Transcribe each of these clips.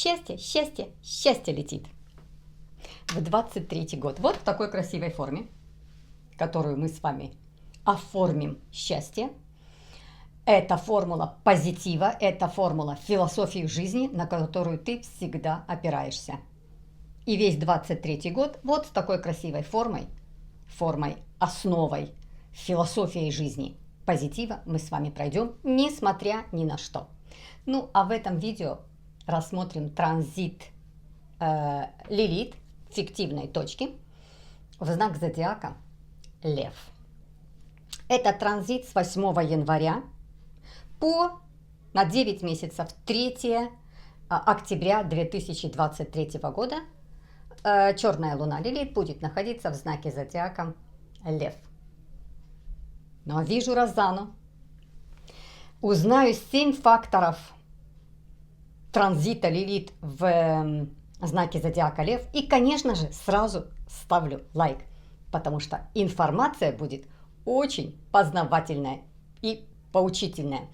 Счастье, счастье, счастье летит в 23-й год. Вот в такой красивой форме, которую мы с вами оформим счастье. Это формула позитива, это формула философии жизни, на которую ты всегда опираешься. И весь 23-й год вот с такой красивой формой, основой философии жизни позитива мы с вами пройдем, несмотря ни на что. Ну, а в этом видео рассмотрим транзит Лилит, фиктивной точки, в знак зодиака Лев. Это транзит с 8 января на 9 месяцев 3 октября 2023 года. Черная луна Лилит будет находиться в знаке зодиака Лев. Но вижу Розану. Узнаю 7 факторов транзита Лилит в знаке зодиака Лев. И, конечно же, сразу ставлю лайк, потому что информация будет очень познавательная и поучительная.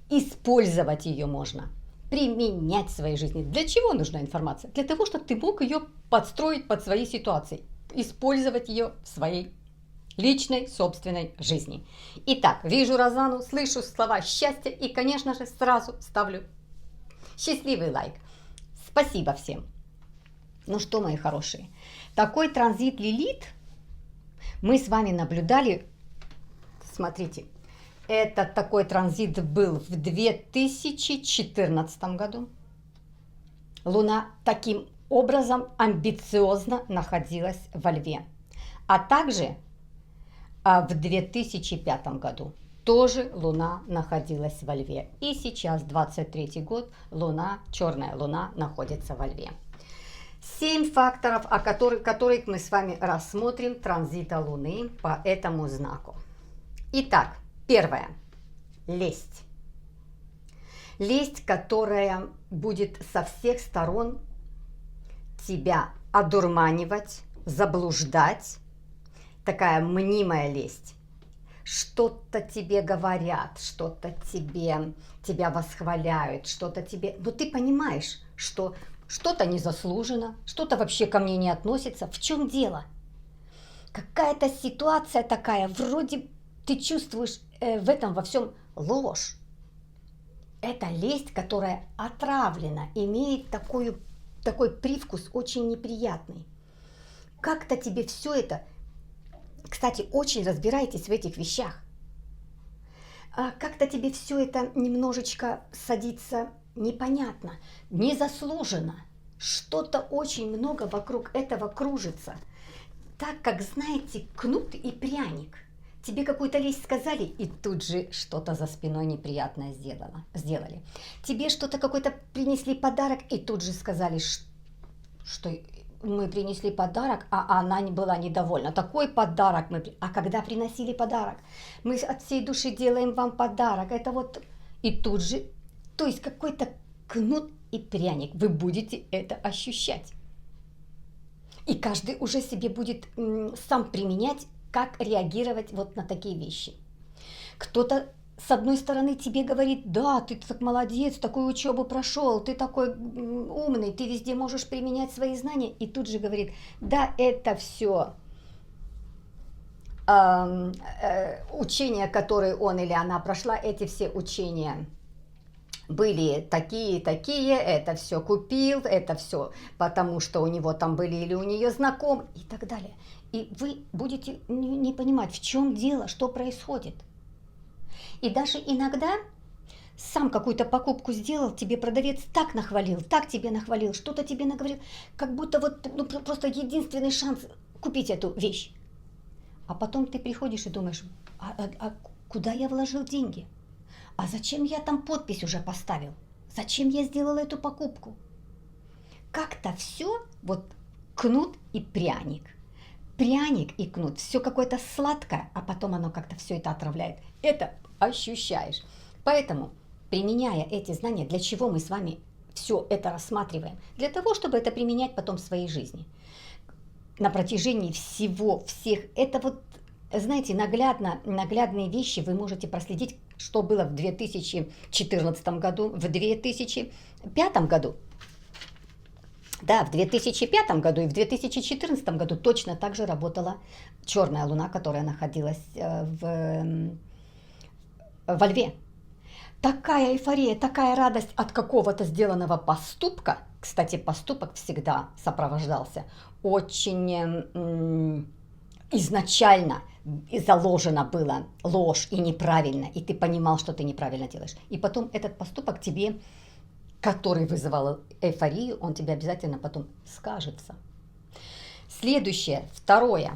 Использовать ее можно, применять в своей жизни. Для чего нужна информация? Для того, чтобы ты мог ее подстроить под свои ситуации, использовать ее в своей личной, собственной жизни. Итак, вижу Розану, слышу слова счастья и, конечно же, сразу ставлю счастливый лайк. Спасибо всем. Ну что, мои хорошие, такой транзит Лилит мы с вами наблюдали. Смотрите, этот такой транзит был в 2014 году. Луна таким образом амбициозно находилась во Льве. А также в 2005 году тоже Луна находилась во Льве. И сейчас, 23 год, черная Луна находится во Льве. 7 факторов, которых мы с вами рассмотрим транзита Луны по этому знаку. Итак, первое. Лесть. Лесть, которая будет со всех сторон тебя одурманивать, заблуждать. Такая мнимая лесть. Что-то тебе говорят, что-то тебя восхваляют, что-то тебе... Но ты понимаешь, что что-то незаслуженно, что-то вообще ко мне не относится. В чем дело? Какая-то ситуация такая, вроде ты чувствуешь в этом во всем ложь. Это лесть, которая отравлена, имеет такой привкус очень неприятный. Как-то тебе все это... Кстати, очень разбирайтесь в этих вещах. Как-то тебе все это немножечко садится непонятно, незаслуженно. Что-то очень много вокруг этого кружится. Так как, знаете, кнут и пряник. Тебе какую-то лесть сказали, и тут же что-то за спиной неприятное сделали. Тебе что-то какой-то принесли подарок, и тут же сказали, что мы принесли подарок, а она была недовольна. Такой подарок А когда приносили подарок? Мы от всей души делаем вам подарок. Это вот... И тут же... То есть какой-то кнут и пряник. Вы будете это ощущать. И каждый уже себе будет сам применять, как реагировать вот на такие вещи. Кто-то с одной стороны тебе говорит: да, ты так молодец, такую учебу прошел, ты такой умный, ты везде можешь применять свои знания. И тут же говорит: да, это все учения, которые он или она прошла, эти все учения были такие, это все купил, это все потому, что у него там были или у нее знакомые и так далее. И вы будете не понимать, в чем дело, что происходит. И даже иногда сам какую-то покупку сделал, тебе продавец так нахвалил, так тебе нахвалил, что-то тебе наговорил, как будто вот просто единственный шанс купить эту вещь. А потом ты приходишь и думаешь: а куда я вложил деньги? А зачем я там подпись уже поставил? Зачем я сделала эту покупку? Как-то все вот кнут и пряник. Пряник и кнут, все какое-то сладкое, а потом оно как-то все это отравляет. Это ощущаешь. Поэтому, применяя эти знания, для чего мы с вами все это рассматриваем? Для того, чтобы это применять потом в своей жизни. На протяжении всех, это вот, знаете, наглядные вещи вы можете проследить, что было в 2014 году, в 2005 году. Да, в 2005 году и в 2014 году точно так же работала черная луна, которая находилась во Льве. Такая эйфория, такая радость от какого-то сделанного поступка. Кстати, поступок всегда сопровождался очень изначально заложено было ложь и неправильно, и ты понимал, что ты неправильно делаешь. И потом этот поступок тебе, который вызывал эйфорию, он тебе обязательно потом скажется. Следующее, второе,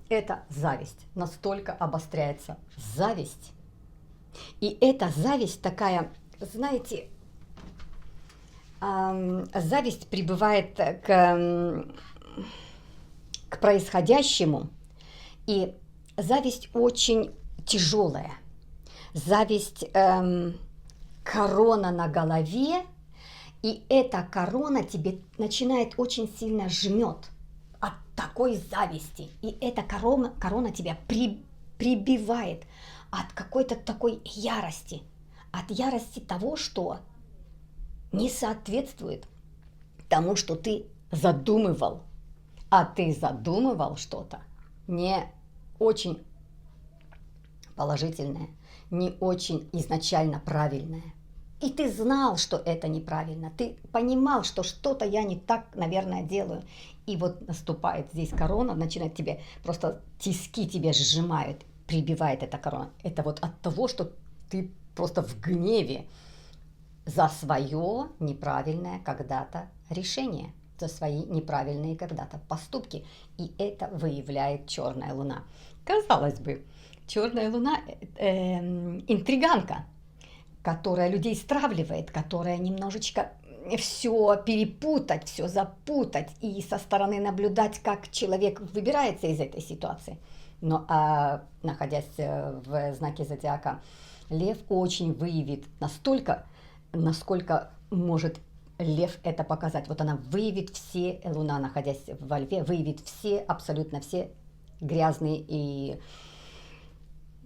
это зависть. Настолько обостряется зависть. И эта зависть такая, знаете, зависть прибывает к происходящему, и зависть очень тяжелая. Зависть корона на голове, и эта корона тебе начинает очень сильно жмет от такой зависти. И эта корона тебя прибивает от какой-то такой ярости, от ярости того, что не соответствует тому, что ты задумывал. А ты задумывал что-то не очень положительное, не очень изначально правильное. И ты знал, что это неправильно, ты понимал, что что-то я не так, наверное, делаю. И вот наступает здесь корона, начинает тебе, просто тиски тебе сжимают, прибивает эта корона. Это вот от того, что ты просто в гневе за свое неправильное когда-то решение, за свои неправильные когда-то поступки. И это выявляет черная луна. Казалось бы, черная луна интриганка, которая людей стравливает, которая немножечко все перепутать, все запутать и со стороны наблюдать, как человек выбирается из этой ситуации. Но находясь в знаке зодиака Лев, очень выявит настолько, насколько может Лев это показать. Вот она выявит все, Луна, находясь во Льве, выявит все, абсолютно все грязные и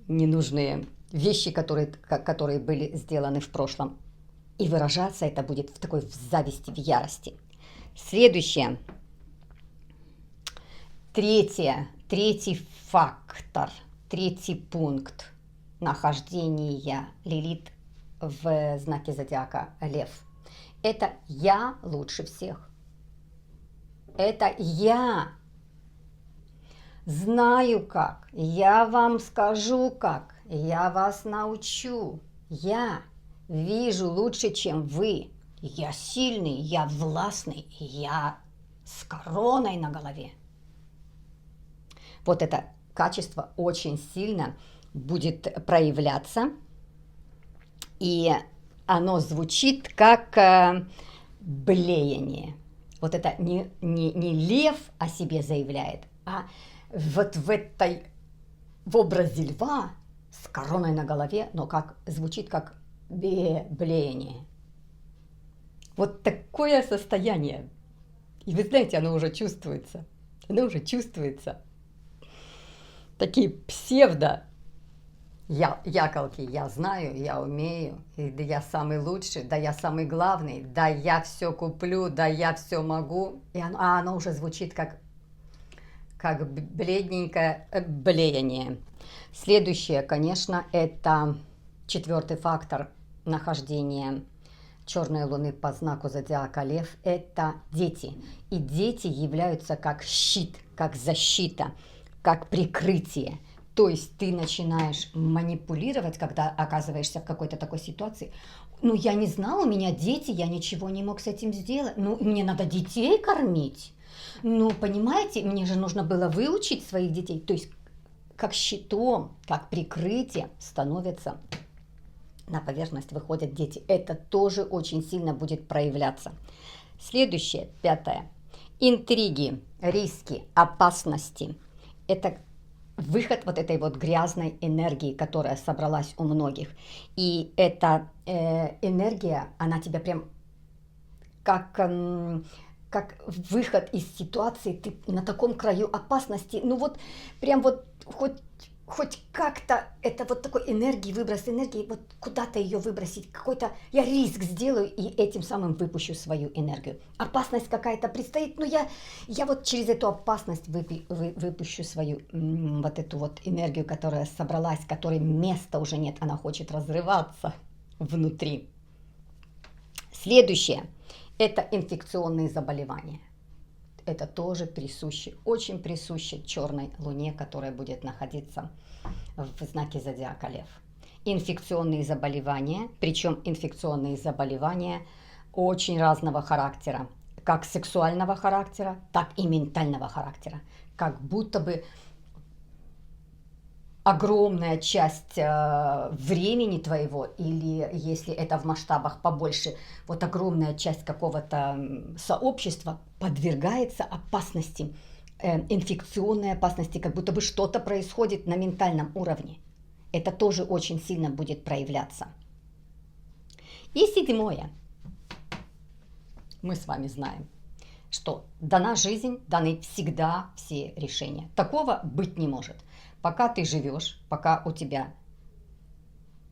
ненужные вещи, которые были сделаны в прошлом. И выражаться это будет в такой зависти, в ярости. Следующее. Третий фактор, третий пункт нахождения Лилит в знаке зодиака Лев. Это я лучше всех. Это я знаю как, я вам скажу как, я вас научу. Я вижу лучше, чем вы. Я сильный, я властный, я с короной на голове. Вот это качество очень сильно будет проявляться, и оно звучит как блеяние. Вот это не лев о себе заявляет, а вот в образе льва с короной на голове, но звучит как блеяние. Вот такое состояние. И вы знаете, оно уже чувствуется. Оно уже чувствуется. Такие яколки, я знаю, я умею, да я самый лучший, да я самый главный, да я все куплю, да я все могу. И оно уже звучит как бледненькое блеяние. Следующее, конечно, это четвертый фактор нахождения черной луны по знаку зодиака Лев – это дети. И дети являются как щит, как защита, как прикрытие. То есть ты начинаешь манипулировать, когда оказываешься в какой-то такой ситуации. Ну, я не знала, у меня дети, я ничего не мог с этим сделать. Ну, мне надо детей кормить. Ну, понимаете, мне же нужно было выучить своих детей. То есть как щитом, как прикрытие становятся на поверхность, выходят дети. Это тоже очень сильно будет проявляться. Следующее, пятое. Интриги, риски, опасности. Это выход вот этой вот грязной энергии, которая собралась у многих. И эта энергия, она тебя прям как выход из ситуации, ты на таком краю опасности, ну вот прям вот хоть как-то это вот такой энергии, выброс энергии, вот куда-то ее выбросить, какой-то я риск сделаю и этим самым выпущу свою энергию. Опасность какая-то предстоит, но я вот через эту опасность выпущу свою вот эту вот энергию, которая собралась, которой места уже нет, она хочет разрываться внутри. Следующее – это инфекционные заболевания. Это тоже присуще, очень присуще черной луне, которая будет находиться в знаке зодиака Лев. Инфекционные заболевания, причем инфекционные заболевания очень разного характера, как сексуального характера, так и ментального характера. Как будто бы огромная часть времени твоего, или если это в масштабах побольше, вот огромная часть какого-то сообщества подвергается опасности, инфекционной опасности, как будто бы что-то происходит на ментальном уровне. Это тоже очень сильно будет проявляться. И седьмое. Мы с вами знаем, что дана жизнь, даны всегда все решения. Такого быть не может. Пока ты живешь, пока у тебя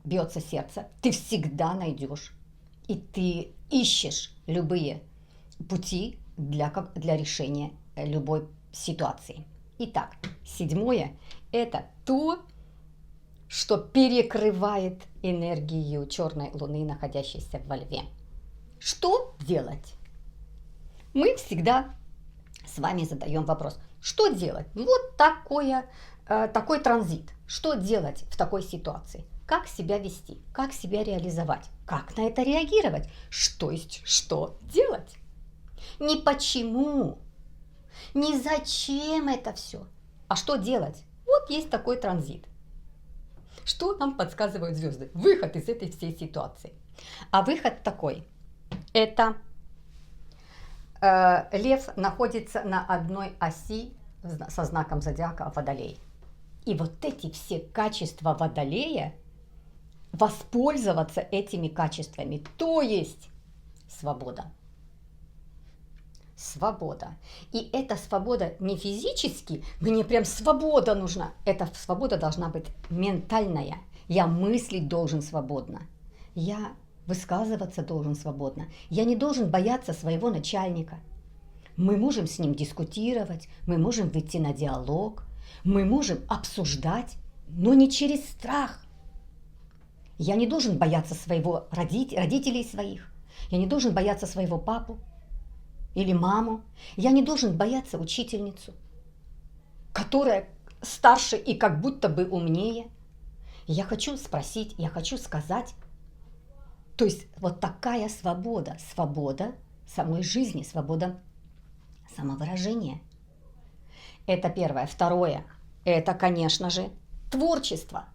бьется сердце, ты всегда найдешь и ты ищешь любые пути для решения любой ситуации. Итак, седьмое – это то, что перекрывает энергию черной луны, находящейся во Льве. Что делать? Мы всегда с вами задаем вопрос, что делать? Вот такой транзит. Что делать в такой ситуации? Как себя вести? Как себя реализовать? Как на это реагировать? Что делать? Не почему, не зачем это все, а что делать? Вот есть такой транзит. Что нам подсказывают звезды? Выход из этой всей ситуации. А выход такой. Это Лев находится на одной оси со знаком зодиака Водолей. И вот эти все качества Водолея, воспользоваться этими качествами, то есть свобода. Свобода. И эта свобода не физически, мне прям свобода нужна. Эта свобода должна быть ментальная. Я мыслить должен свободно. Я высказываться должен свободно. Я не должен бояться своего начальника. Мы можем с ним дискутировать, мы можем выйти на диалог, мы можем обсуждать, но не через страх. Я не должен бояться родителей своих. Я не должен бояться своего папу или маму. Я не должен бояться учительницу, которая старше и как будто бы умнее. Я хочу спросить, я хочу сказать. То есть вот такая свобода, свобода самой жизни, свобода самовыражения. Это первое. Второе, это, конечно же, творчество.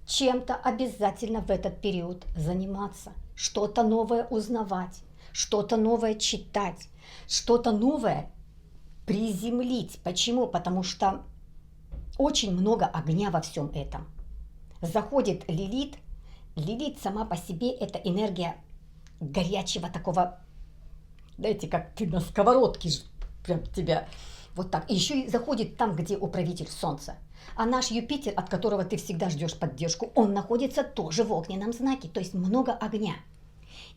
Чем-то обязательно в этот период заниматься, что-то новое узнавать, что-то новое читать, что-то новое приземлить. Почему? Потому что очень много огня во всем этом. Заходит Лилит. Лилит сама по себе это энергия горячего такого, знаете, как ты на сковородке прям тебя вот так. И еще и заходит там, где управитель Солнца. А наш Юпитер, от которого ты всегда ждешь поддержку, он находится тоже в огненном знаке, то есть много огня.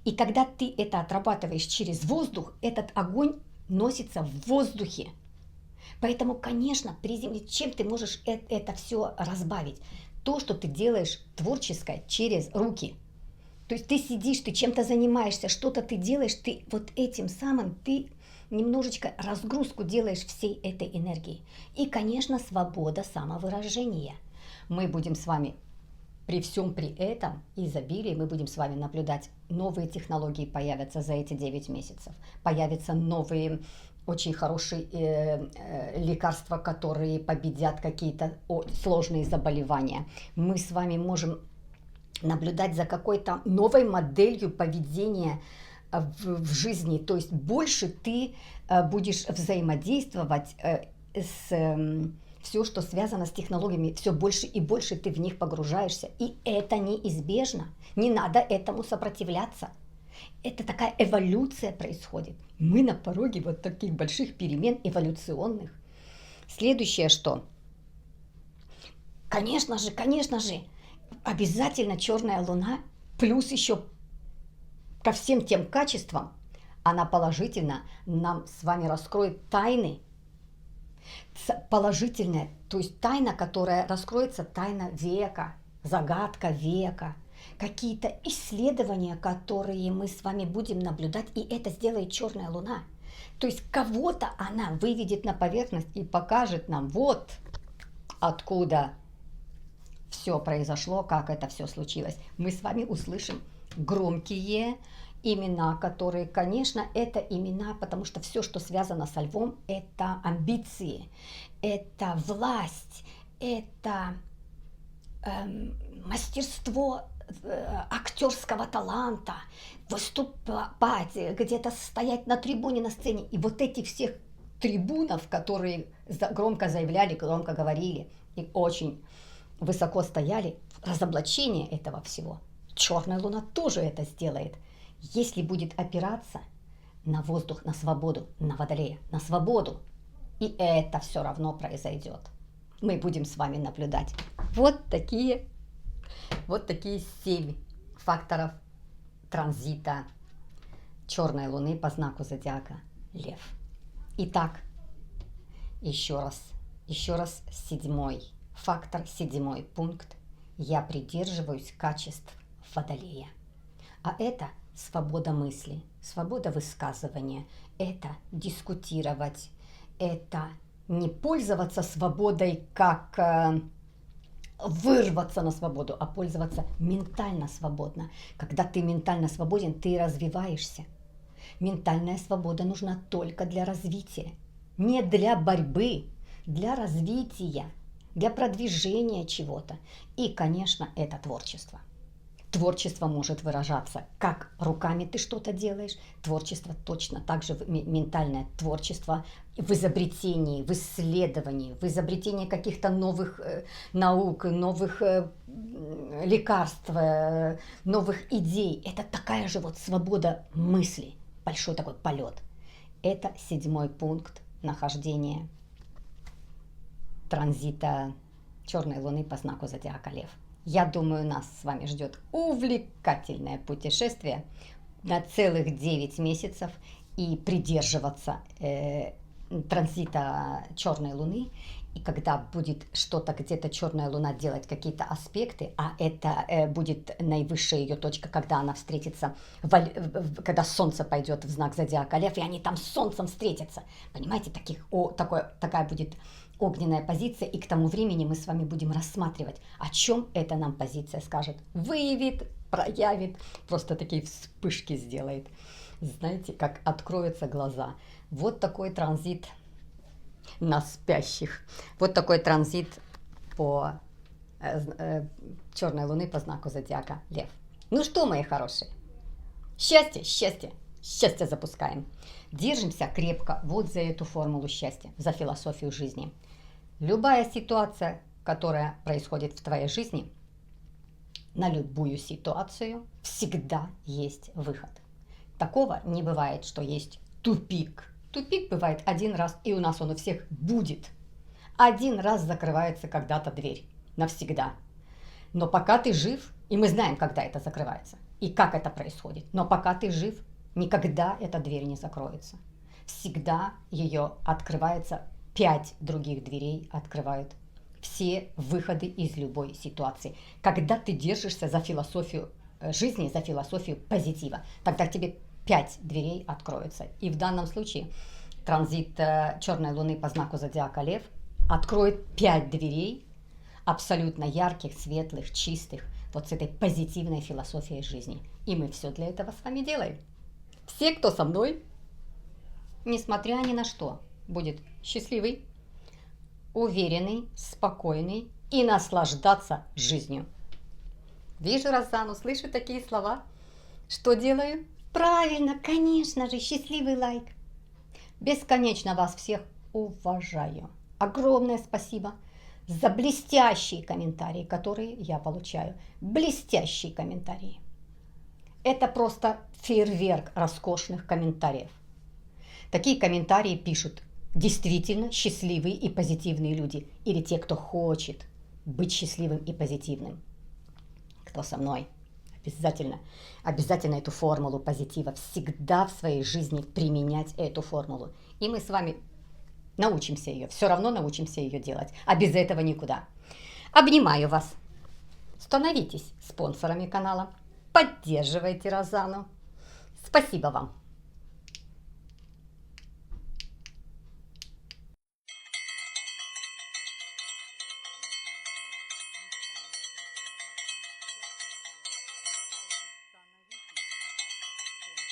И когда ты это отрабатываешь через воздух, этот огонь носится в воздухе. Поэтому, конечно, приземлить, чем ты можешь это все разбавить? То, что ты делаешь творческое через руки. То есть ты сидишь, ты чем-то занимаешься, что-то ты делаешь, ты вот этим самым ты немножечко разгрузку делаешь всей этой энергии. И, конечно, свобода самовыражения. Мы будем с вами при всем при этом изобилии, мы будем с вами наблюдать, новые технологии появятся за эти 9 месяцев. Появятся новые, очень хорошие лекарства, которые победят какие-то сложные заболевания. Мы с вами можем наблюдать за какой-то новой моделью поведения в жизни, то есть больше ты будешь взаимодействовать с все, что связано с технологиями, все больше и больше ты в них погружаешься, и это неизбежно, не надо этому сопротивляться. Это такая эволюция происходит. Мы на пороге вот таких больших перемен эволюционных. Следующее что? конечно же, обязательно черная луна, плюс еще ко всем тем качествам, она положительно нам с вами раскроет тайны. Положительная, то есть тайна, которая раскроется, тайна века, загадка века, какие-то исследования, которые мы с вами будем наблюдать, и это сделает черная луна. То есть кого-то она выведет на поверхность и покажет нам, вот откуда все произошло, как это все случилось. Мы с вами услышим громкие имена, которые, конечно, это имена, потому что все, что связано со львом, это амбиции, это власть, это мастерство актерского таланта, выступать, где-то стоять на трибуне, на сцене. И вот этих всех трибунов, которые громко заявляли, громко говорили и очень высоко стояли, разоблачение этого всего. Черная луна тоже это сделает, если будет опираться на воздух, на свободу, на Водолея, на свободу. И это все равно произойдет. Мы будем с вами наблюдать. Вот такие 7 факторов транзита черной луны по знаку зодиака Лев. Итак, еще раз, 7-й фактор, 7-й пункт. Я придерживаюсь качеств Водолея. А это свобода мысли, свобода высказывания, это дискутировать, это не пользоваться свободой как вырваться на свободу, а пользоваться ментально свободно. Когда ты ментально свободен, ты развиваешься. Ментальная свобода нужна только для развития, не для борьбы, для развития, для продвижения чего-то. И, конечно, это творчество. Творчество может выражаться, как руками ты что-то делаешь. Творчество точно так же ментальное творчество в изобретении, в исследовании, в изобретении каких-то новых наук, новых лекарств, новых идей. Это такая же вот свобода мысли, большой такой полет. Это 7-й пункт нахождения транзита черной луны по знаку зодиака Лев. Я думаю, нас с вами ждет увлекательное путешествие на целых 9 месяцев и придерживаться транзита черной луны. И когда будет что-то где-то черная луна делать какие-то аспекты, а это будет наивысшая ее точка, когда она встретится, когда солнце пойдет в знак зодиака Лев, и они там с солнцем встретятся. Понимаете, такая будет огненная позиция, и к тому времени мы с вами будем рассматривать, о чем эта нам позиция скажет, выявит, проявит, просто такие вспышки сделает. Знаете, как откроются глаза. Вот такой транзит на спящих. Вот такой транзит по черной луны по знаку зодиака Лев. Ну что, мои хорошие, счастье запускаем. Держимся крепко вот за эту формулу счастья, за философию жизни. Любая ситуация, которая происходит в твоей жизни, на любую ситуацию всегда есть выход. Такого не бывает, что есть тупик. Тупик бывает один раз, и у нас он у всех будет. Один раз закрывается когда-то дверь навсегда. Но пока ты жив, и мы знаем, когда это закрывается, и как это происходит, но пока ты жив, никогда эта дверь не закроется. Всегда ее открывается, 5 других дверей открывают все выходы из любой ситуации. Когда ты держишься за философию жизни, за философию позитива, тогда тебе 5 дверей откроются. И в данном случае транзит черной луны по знаку зодиака Лев откроет 5 дверей абсолютно ярких, светлых, чистых, вот с этой позитивной философией жизни. И мы все для этого с вами делаем. Все, кто со мной, несмотря ни на что, будет счастливый, уверенный, спокойный и наслаждаться жизнью. Вижу Розану, слышу такие слова. Что делаю? Правильно, конечно же, счастливый лайк. Бесконечно вас всех уважаю. Огромное спасибо за блестящие комментарии, которые я получаю. Блестящие комментарии. Это просто фейерверк роскошных комментариев. Такие комментарии пишут действительно счастливые и позитивные люди. Или те, кто хочет быть счастливым и позитивным. Кто со мной? Обязательно эту формулу позитива всегда в своей жизни применять, эту формулу. И мы с вами научимся ее, все равно научимся ее делать. А без этого никуда. Обнимаю вас. Становитесь спонсорами канала. Поддерживайте Розану. Спасибо вам.